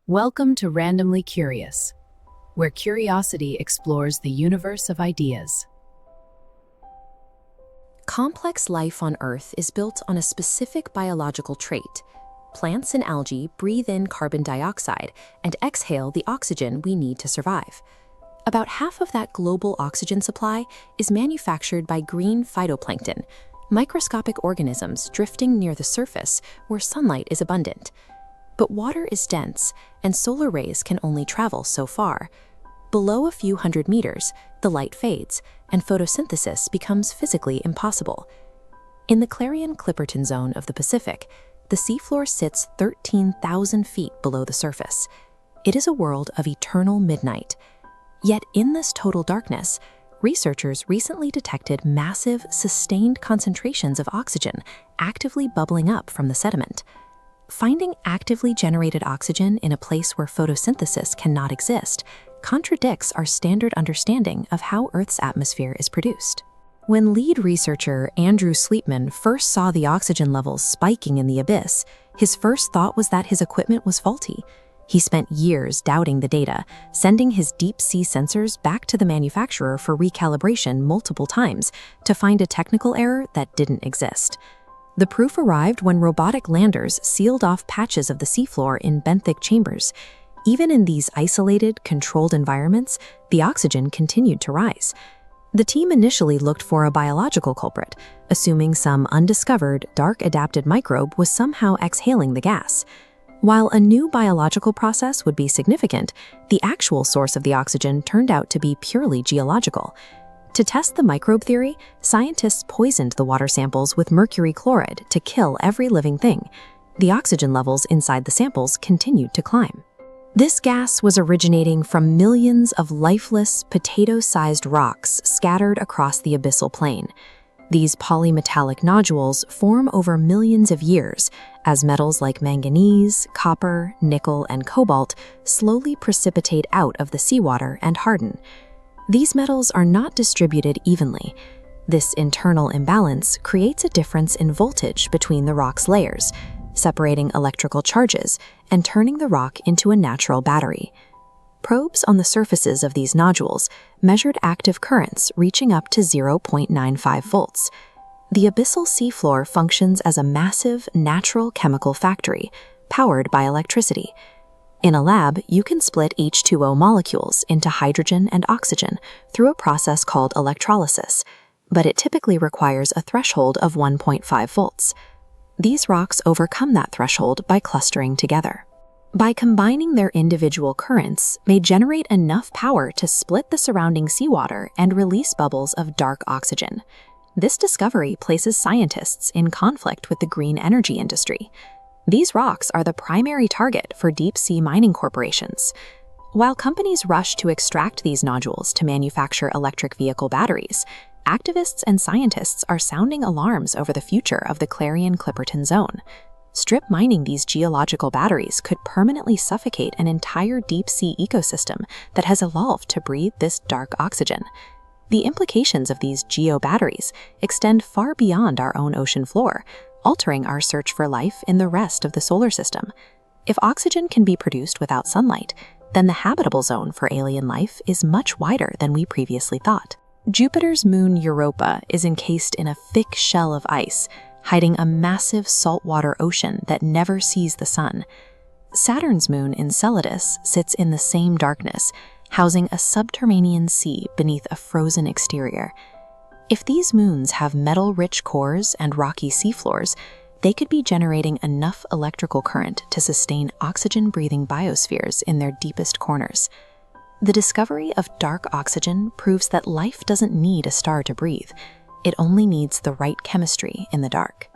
Welcome to Randomly Curious, where curiosity explores the universe of ideas. Complex life on Earth is built on a specific biological trait. Plants and algae breathe in carbon dioxide and exhale the oxygen we need to survive. About half of that global oxygen supply is manufactured by green phytoplankton, microscopic organisms drifting near the surface where sunlight is abundant. But water is dense, and solar rays can only travel so far. Below a few hundred meters, the light fades, and photosynthesis becomes physically impossible. In the Clarion-Clipperton Zone of the Pacific, the seafloor sits 13,000 feet below the surface. It is a world of eternal midnight. Yet in this total darkness, researchers recently detected massive, sustained concentrations of oxygen actively bubbling up from the sediment. Finding actively generated oxygen in a place where photosynthesis cannot exist contradicts our standard understanding of how Earth's atmosphere is produced. When lead researcher Andrew Sleepman first saw the oxygen levels spiking in the abyss, his first thought was that his equipment was faulty. He spent years doubting the data, sending his deep-sea sensors back to the manufacturer for recalibration multiple times to find a technical error that didn't exist. The proof arrived when robotic landers sealed off patches of the seafloor in benthic chambers. Even in these isolated, controlled environments, the oxygen continued to rise. The team initially looked for a biological culprit, assuming some undiscovered, dark-adapted microbe was somehow exhaling the gas. While a new biological process would be significant, the actual source of the oxygen turned out to be purely geological. To test the microbe theory, scientists poisoned the water samples with mercury chloride to kill every living thing. The oxygen levels inside the samples continued to climb. This gas was originating from millions of lifeless, potato-sized rocks scattered across the abyssal plain. These polymetallic nodules form over millions of years as metals like manganese, copper, nickel, and cobalt slowly precipitate out of the seawater and harden. These metals are not distributed evenly. This internal imbalance creates a difference in voltage between the rock's layers, separating electrical charges and turning the rock into a natural battery. Probes on the surfaces of these nodules measured active currents reaching up to 0.95 volts. The abyssal seafloor functions as a massive natural chemical factory, powered by electricity. In a lab, you can split H2O molecules into hydrogen and oxygen through a process called electrolysis, but it typically requires a threshold of 1.5 volts. These rocks overcome that threshold by clustering together. By combining their individual currents, they generate enough power to split the surrounding seawater and release bubbles of dark oxygen. This discovery places scientists in conflict with the green energy industry. These rocks are the primary target for deep-sea mining corporations. While companies rush to extract these nodules to manufacture electric vehicle batteries, activists and scientists are sounding alarms over the future of the Clarion-Clipperton Zone. Strip mining these geological batteries could permanently suffocate an entire deep-sea ecosystem that has evolved to breathe this dark oxygen. The implications of these geo-batteries extend far beyond our own ocean floor, altering our search for life in the rest of the solar system. If oxygen can be produced without sunlight, then the habitable zone for alien life is much wider than we previously thought. Jupiter's moon Europa is encased in a thick shell of ice, hiding a massive saltwater ocean that never sees the sun. Saturn's moon Enceladus sits in the same darkness, housing a subterranean sea beneath a frozen exterior. If these moons have metal-rich cores and rocky seafloors, they could be generating enough electrical current to sustain oxygen-breathing biospheres in their deepest corners. The discovery of dark oxygen proves that life doesn't need a star to breathe. It only needs the right chemistry in the dark.